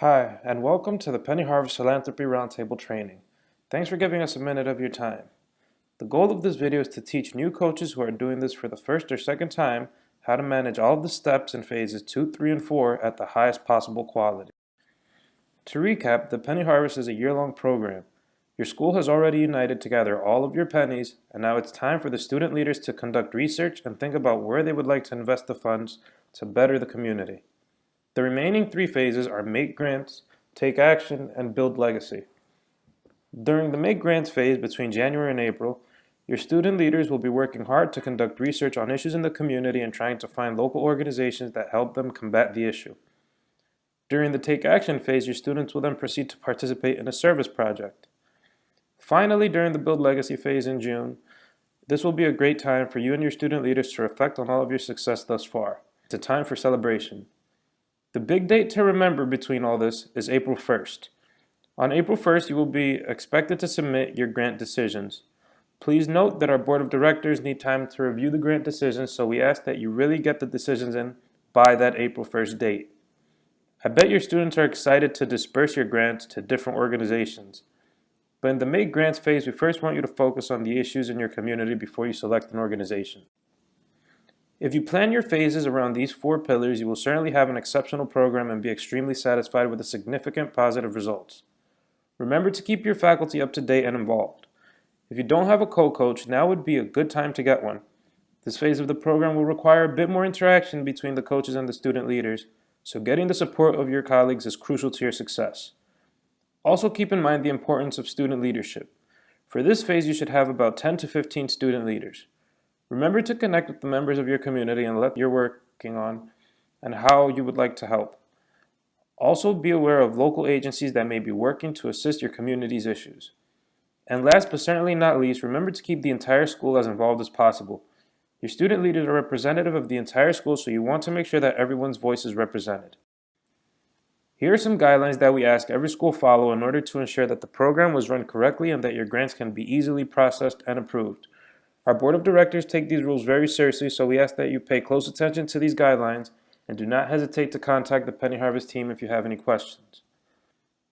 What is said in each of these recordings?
Hi, and welcome to the Penny Harvest Philanthropy Roundtable training. Thanks for giving us a minute of your time. The goal of this video is to teach new coaches who are doing this for the first or second time how to manage all of the steps in phases 2, 3, and 4 at the highest possible quality. To recap, the Penny Harvest is a year-long program. Your school has already united to gather all of your pennies, and now it's time for the student leaders to conduct research and think about where they would like to invest the funds to better the community. The remaining 3 phases are Make Grants, Take Action, and Build Legacy. During the Make Grants phase between January and April, your student leaders will be working hard to conduct research on issues in the community and trying to find local organizations that help them combat the issue. During the Take Action phase, your students will then proceed to participate in a service project. Finally, during the Build Legacy phase in June, this will be a great time for you and your student leaders to reflect on all of your success thus far. It's a time for celebration. The big date to remember between all this is April 1st. On April 1st, you will be expected to submit your grant decisions. Please note that our board of directors need time to review the grant decisions, so we ask that you really get the decisions in by that April 1st date. I bet your students are excited to disperse your grants to different organizations. But in the Make Grants phase, we first want you to focus on the issues in your community before you select an organization. If you plan your phases around these 4 pillars, you will certainly have an exceptional program and be extremely satisfied with the significant positive results. Remember to keep your faculty up to date and involved. If you don't have a co-coach, now would be a good time to get one. This phase of the program will require a bit more interaction between the coaches and the student leaders, so getting the support of your colleagues is crucial to your success. Also keep in mind the importance of student leadership. For this phase, you should have about 10 to 15 student leaders. Remember to connect with the members of your community and let you're working on and how you would like to help. Also be aware of local agencies that may be working to assist your community's issues. And last but certainly not least, remember to keep the entire school as involved as possible. Your student leaders are representative of the entire school, so you want to make sure that everyone's voice is represented. Here are some guidelines that we ask every school follow in order to ensure that the program was run correctly and that your grants can be easily processed and approved. Our board of directors take these rules very seriously, so we ask that you pay close attention to these guidelines and do not hesitate to contact the Penny Harvest team if you have any questions.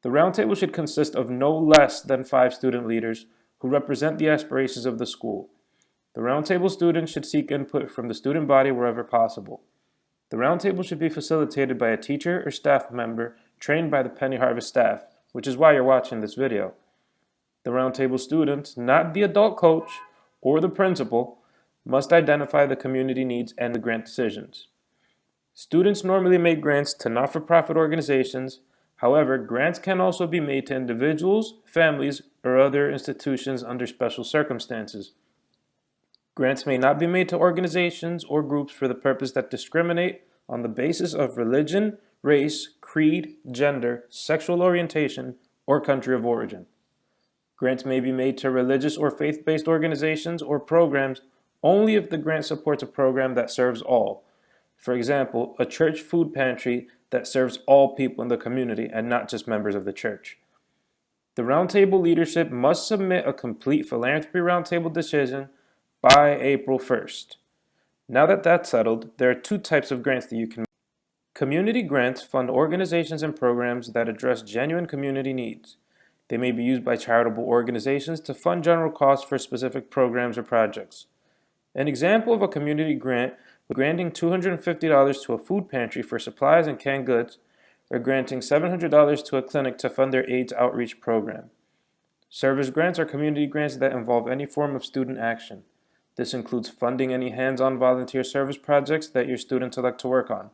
The roundtable should consist of no less than 5 student leaders who represent the aspirations of the school. The roundtable students should seek input from the student body wherever possible. The roundtable should be facilitated by a teacher or staff member trained by the Penny Harvest staff, which is why you're watching this video. The roundtable students, not the adult coach, or the principal, must identify the community needs and the grant decisions. Students normally make grants to not-for-profit organizations. However, grants can also be made to individuals, families, or other institutions under special circumstances. Grants may not be made to organizations or groups for the purpose that discriminate on the basis of religion, race, creed, gender, sexual orientation, or country of origin. Grants may be made to religious or faith-based organizations or programs only if the grant supports a program that serves all. For example, a church food pantry that serves all people in the community and not just members of the church. The roundtable leadership must submit a complete Philanthropy Roundtable decision by April 1st. Now that that's settled, there are 2 types of grants that you can make. Community grants fund organizations and programs that address genuine community needs. They may be used by charitable organizations to fund general costs for specific programs or projects. An example of a community grant would be granting $250 to a food pantry for supplies and canned goods, or granting $700 to a clinic to fund their AIDS outreach program. Service grants are community grants that involve any form of student action. This includes funding any hands-on volunteer service projects that your students elect to work on.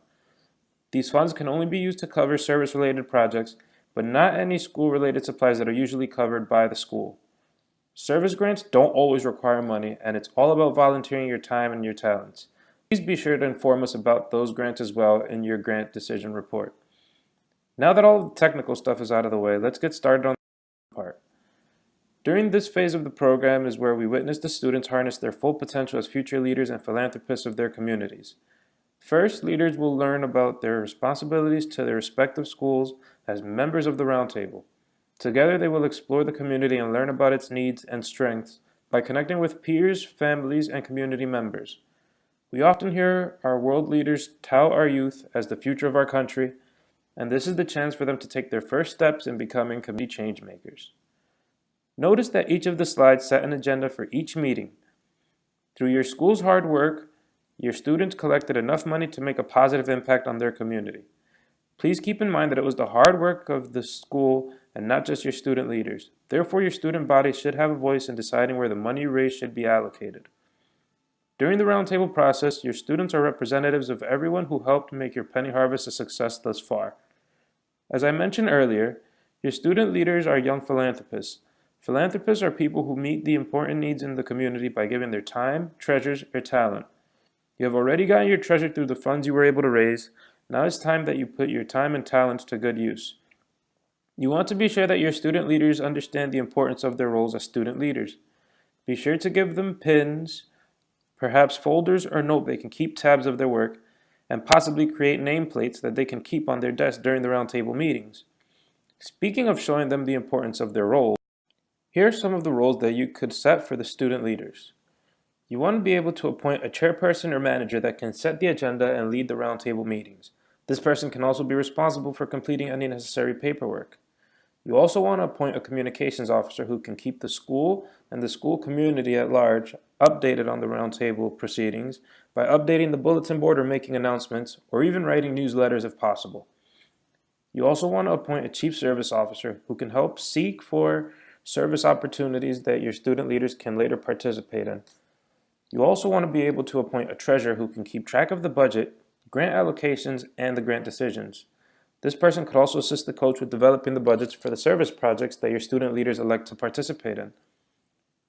These funds can only be used to cover service-related projects, but not any school-related supplies that are usually covered by the school. Service grants don't always require money, and it's all about volunteering your time and your talents. Please be sure to inform us about those grants as well in your grant decision report. Now that all the technical stuff is out of the way, let's get started on the part. During this phase of the program is where we witness the students harness their full potential as future leaders and philanthropists of their communities. First, leaders will learn about their responsibilities to their respective schools as members of the roundtable. Together, they will explore the community and learn about its needs and strengths by connecting with peers, families, and community members. We often hear our world leaders tout our youth as the future of our country, and this is the chance for them to take their first steps in becoming community change makers. Notice that each of the slides set an agenda for each meeting. Through your school's hard work, your students collected enough money to make a positive impact on their community. Please keep in mind that it was the hard work of the school and not just your student leaders. Therefore, your student body should have a voice in deciding where the money you raise should be allocated. During the roundtable process, your students are representatives of everyone who helped make your penny harvest a success thus far. As I mentioned earlier, your student leaders are young philanthropists. Philanthropists are people who meet the important needs in the community by giving their time, treasures, or talent. You have already gotten your treasure through the funds you were able to raise. Now it's time that you put your time and talents to good use. You want to be sure that your student leaders understand the importance of their roles as student leaders. Be sure to give them pins, perhaps folders or note they can keep tabs of their work, and possibly create nameplates that they can keep on their desk during the roundtable meetings. Speaking of showing them the importance of their role, here are some of the roles that you could set for the student leaders. You want to be able to appoint a chairperson or manager that can set the agenda and lead the roundtable meetings. This person can also be responsible for completing any necessary paperwork. You also want to appoint a communications officer who can keep the school and the school community at large updated on the roundtable proceedings by updating the bulletin board or making announcements, or even writing newsletters if possible. You also want to appoint a chief service officer who can help seek for service opportunities that your student leaders can later participate in. You also want to be able to appoint a treasurer who can keep track of the budget, grant allocations, and the grant decisions. This person could also assist the coach with developing the budgets for the service projects that your student leaders elect to participate in.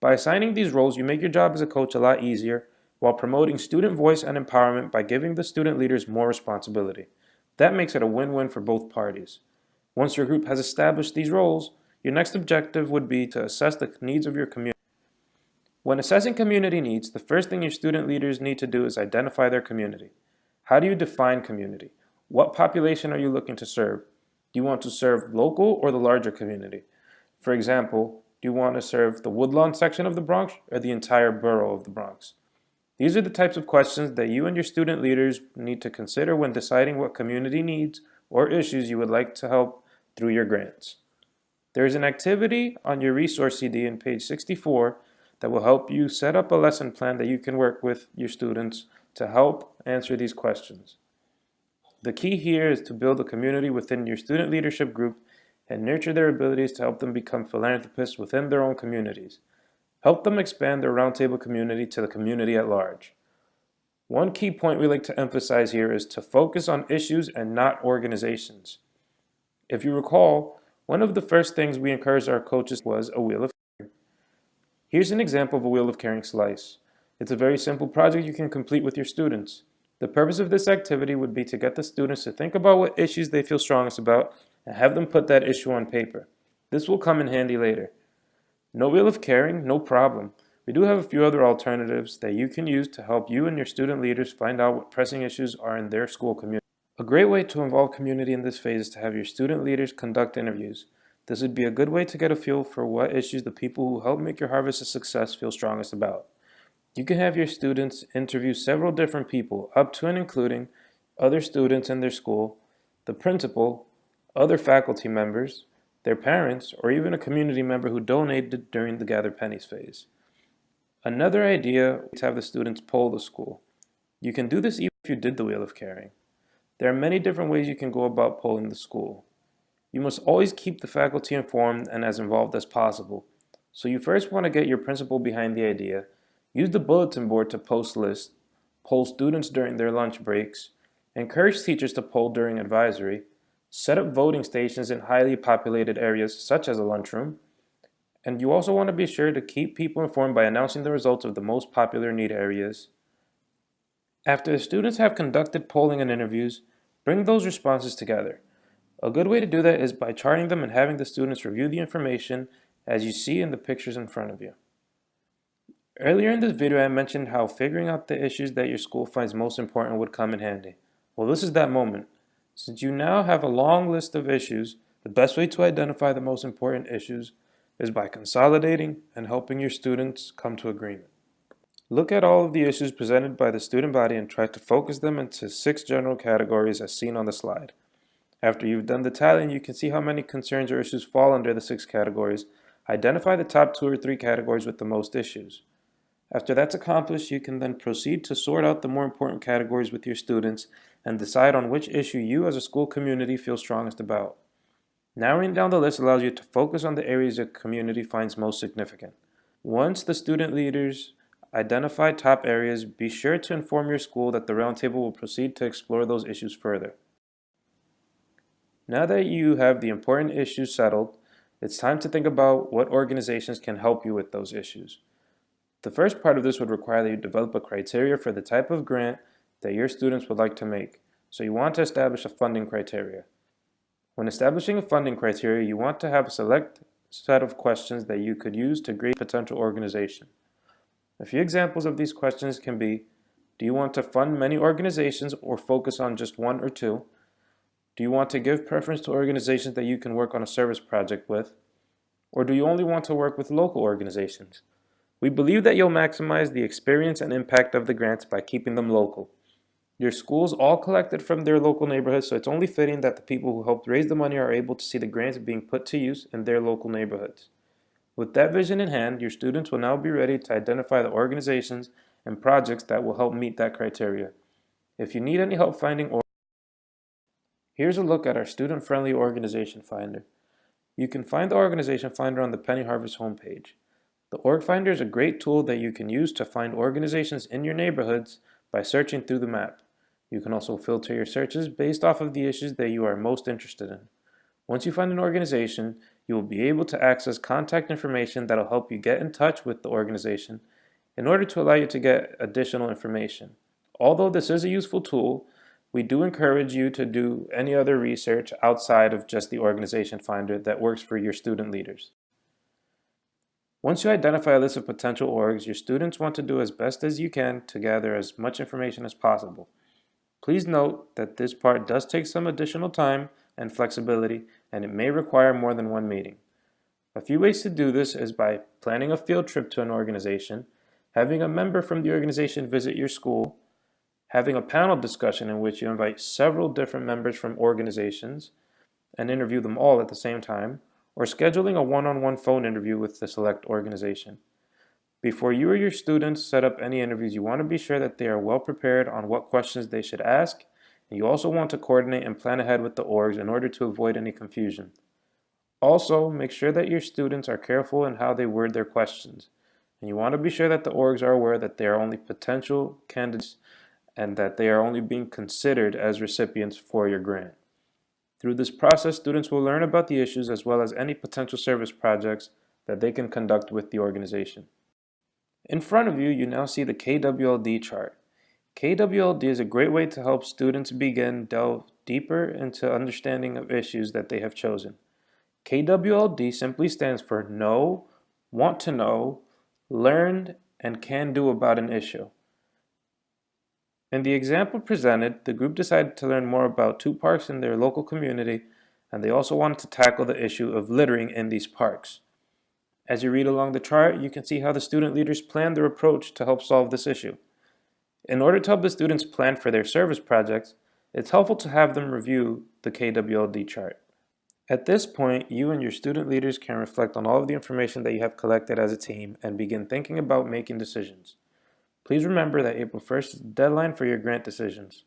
By assigning these roles, you make your job as a coach a lot easier while promoting student voice and empowerment by giving the student leaders more responsibility. That makes it a win-win for both parties. Once your group has established these roles, your next objective would be to assess the needs of your community. When assessing community needs, the first thing your student leaders need to do is identify their community. How do you define community? What population are you looking to serve? Do you want to serve local or the larger community? For example, do you want to serve the Woodlawn section of the Bronx or the entire borough of the Bronx? These are the types of questions that you and your student leaders need to consider when deciding what community needs or issues you would like to help through your grants. There is an activity on your resource CD in page 64 that will help you set up a lesson plan that you can work with your students to help answer these questions. The key here is to build a community within your student leadership group and nurture their abilities to help them become philanthropists within their own communities. Help them expand their roundtable community to the community at large. One key point we like to emphasize here is to focus on issues and not organizations. If you recall, one of the first things we encouraged our coaches was a wheel of caring. Here's an example of a wheel of caring slice. It's a very simple project you can complete with your students. The purpose of this activity would be to get the students to think about what issues they feel strongest about and have them put that issue on paper. This will come in handy later. No wheel of caring? No problem. We do have a few other alternatives that you can use to help you and your student leaders find out what pressing issues are in their school community. A great way to involve community in this phase is to have your student leaders conduct interviews. This would be a good way to get a feel for what issues the people who help make your harvest a success feel strongest about. You can have your students interview several different people, up to and including other students in their school, the principal, other faculty members, their parents, or even a community member who donated during the Gather Pennies phase. Another idea is to have the students poll the school. You can do this even if you did the Wheel of Caring. There are many different ways you can go about polling the school. You must always keep the faculty informed and as involved as possible. So you first want to get your principal behind the idea, use the bulletin board to post lists, poll students during their lunch breaks, encourage teachers to poll during advisory, set up voting stations in highly populated areas such as a lunchroom, and you also want to be sure to keep people informed by announcing the results of the most popular need areas. After the students have conducted polling and interviews, bring those responses together. A good way to do that is by charting them and having the students review the information as you see in the pictures in front of you. Earlier in this video I mentioned how figuring out the issues that your school finds most important would come in handy. Well, this is that moment. Since you now have a long list of issues, the best way to identify the most important issues is by consolidating and helping your students come to agreement. Look at all of the issues presented by the student body and try to focus them into 6 general categories as seen on the slide. After you've done the tallying, you can see how many concerns or issues fall under the 6 categories. Identify the top 2 or 3 categories with the most issues. After that's accomplished, you can then proceed to sort out the more important categories with your students and decide on which issue you as a school community feel strongest about. Narrowing down the list allows you to focus on the areas your community finds most significant. Once the student leaders identify top areas, be sure to inform your school that the roundtable will proceed to explore those issues further. Now that you have the important issues settled, it's time to think about what organizations can help you with those issues. The first part of this would require that you develop a criteria for the type of grant that your students would like to make. So you want to establish a funding criteria. When establishing a funding criteria, you want to have a select set of questions that you could use to grade a potential organization. A few examples of these questions can be, do you want to fund many organizations or focus on just 1 or 2? Do you want to give preference to organizations that you can work on a service project with? Or do you only want to work with local organizations? We believe that you'll maximize the experience and impact of the grants by keeping them local. Your schools all collected from their local neighborhoods, so it's only fitting that the people who helped raise the money are able to see the grants being put to use in their local neighborhoods. With that vision in hand, your students will now be ready to identify the organizations and projects that will help meet that criteria. If you need any help finding here's a look at our student-friendly organization finder. You can find the organization finder on the Penny Harvest homepage. The Org Finder is a great tool that you can use to find organizations in your neighborhoods by searching through the map. You can also filter your searches based off of the issues that you are most interested in. Once you find an organization, you will be able to access contact information that will help you get in touch with the organization in order to allow you to get additional information. Although this is a useful tool, we do encourage you to do any other research outside of just the organization finder that works for your student leaders. Once you identify a list of potential orgs, your students want to do as best as you can to gather as much information as possible. Please note that this part does take some additional time and flexibility, and it may require more than one meeting. A few ways to do this is by planning a field trip to an organization, having a member from the organization visit your school, having a panel discussion in which you invite several different members from organizations and interview them all at the same time, or scheduling a one-on-one phone interview with the select organization. Before you or your students set up any interviews, you want to be sure that they are well prepared on what questions they should ask, and you also want to coordinate and plan ahead with the orgs in order to avoid any confusion. Also, make sure that your students are careful in how they word their questions, and you want to be sure that the orgs are aware that they are only potential candidates and that they are only being considered as recipients for your grant. Through this process, students will learn about the issues as well as any potential service projects that they can conduct with the organization. In front of you, you now see the KWLD chart. KWLD is a great way to help students delve deeper into understanding of issues that they have chosen. KWLD simply stands for Know, Want to Know, Learned, and Can Do About an Issue. In the example presented, the group decided to learn more about 2 parks in their local community, and they also wanted to tackle the issue of littering in these parks. As you read along the chart, you can see how the student leaders planned their approach to help solve this issue. In order to help the students plan for their service projects, it's helpful to have them review the KWLD chart. At this point, you and your student leaders can reflect on all of the information that you have collected as a team and begin thinking about making decisions. Please remember that April 1st is the deadline for your grant decisions.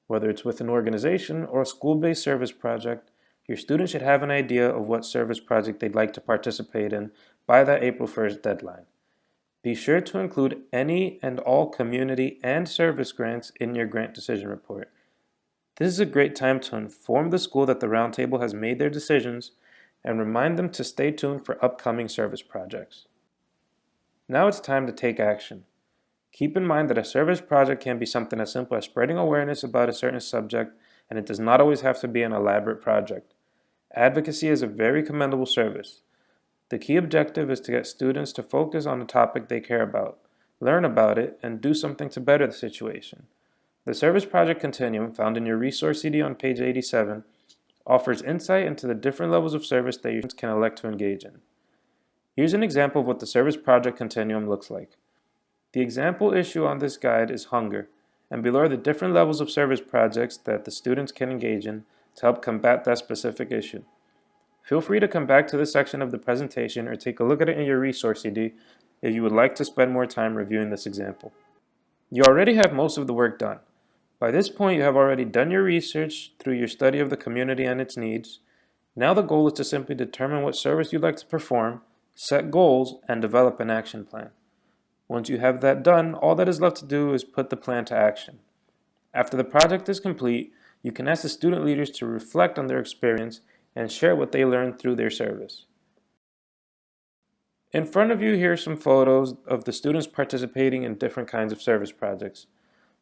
Whether it's with an organization or a school-based service project, your students should have an idea of what service project they'd like to participate in by that April 1st deadline. Be sure to include any and all community and service grants in your grant decision report. This is a great time to inform the school that the Roundtable has made their decisions and remind them to stay tuned for upcoming service projects. Now it's time to take action. Keep in mind that a service project can be something as simple as spreading awareness about a certain subject, and it does not always have to be an elaborate project. Advocacy is a very commendable service. The key objective is to get students to focus on a topic they care about, learn about it, and do something to better the situation. The Service Project Continuum, found in your resource CD on page 87, offers insight into the different levels of service that your students can elect to engage in. Here's an example of what the Service Project Continuum looks like. The example issue on this guide is hunger, and below are the different levels of service projects that the students can engage in, to help combat that specific issue. Feel free to come back to this section of the presentation or take a look at it in your resource CD if you would like to spend more time reviewing this example. You already have most of the work done. By this point, you have already done your research through your study of the community and its needs. Now the goal is to simply determine what service you'd like to perform, set goals, and develop an action plan. Once you have that done, all that is left to do is put the plan to action. After the project is complete, you can ask the student leaders to reflect on their experience and share what they learned through their service. In front of you here are some photos of the students participating in different kinds of service projects.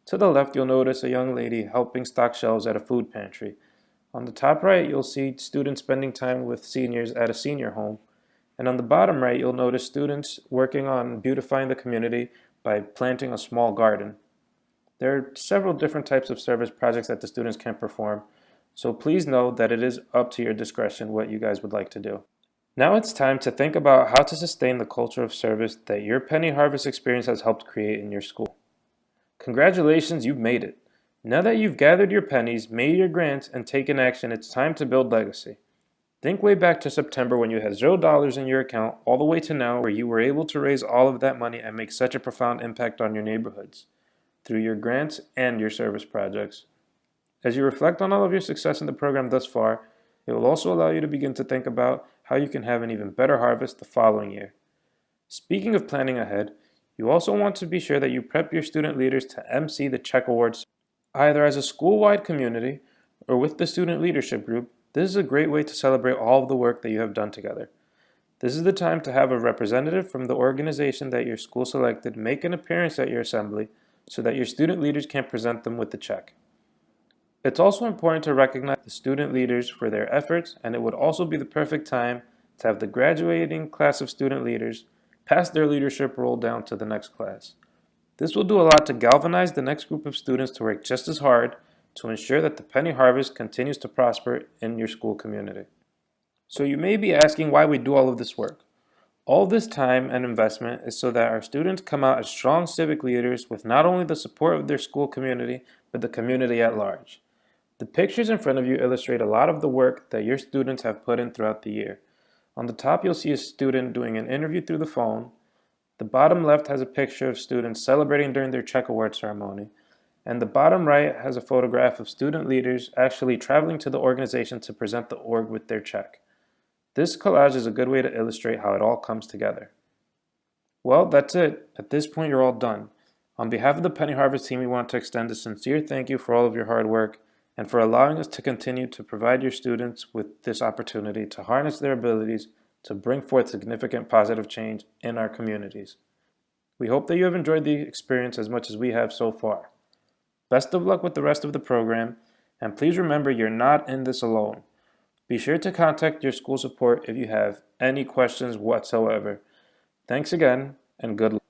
To the left, you'll notice a young lady helping stock shelves at a food pantry. On the top right, you'll see students spending time with seniors at a senior home. And on the bottom right, you'll notice students working on beautifying the community by planting a small garden. There are several different types of service projects that the students can perform, so please know that it is up to your discretion what you guys would like to do. Now it's time to think about how to sustain the culture of service that your penny harvest experience has helped create in your school. Congratulations, you've made it. Now that you've gathered your pennies, made your grants, and taken action, it's time to build legacy. Think way back to September when you had $0 in your account, all the way to now where you were able to raise all of that money and make such a profound impact on your neighborhoods through your grants and your service projects. As you reflect on all of your success in the program thus far, it will also allow you to begin to think about how you can have an even better harvest the following year. Speaking of planning ahead, you also want to be sure that you prep your student leaders to MC the Check Awards, either as a school-wide community or with the student leadership group. This is a great way to celebrate all of the work that you have done together. This is the time to have a representative from the organization that your school selected make an appearance at your assembly so that your student leaders can present them with the check. It's also important to recognize the student leaders for their efforts, and it would also be the perfect time to have the graduating class of student leaders pass their leadership role down to the next class. This will do a lot to galvanize the next group of students to work just as hard to ensure that the penny harvest continues to prosper in your school community. So you may be asking why we do all of this work. All this time and investment is so that our students come out as strong civic leaders with not only the support of their school community, but the community at large. The pictures in front of you illustrate a lot of the work that your students have put in throughout the year. On the top, you'll see a student doing an interview through the phone. The bottom left has a picture of students celebrating during their check award ceremony. And the bottom right has a photograph of student leaders actually traveling to the organization to present the org with their check. This collage is a good way to illustrate how it all comes together. Well, that's it. At this point, you're all done. On behalf of the Penny Harvest team, we want to extend a sincere thank you for all of your hard work and for allowing us to continue to provide your students with this opportunity to harness their abilities to bring forth significant positive change in our communities. We hope that you have enjoyed the experience as much as we have so far. Best of luck with the rest of the program, and please remember you're not in this alone. Be sure to contact your school support if you have any questions whatsoever. Thanks again, and good luck.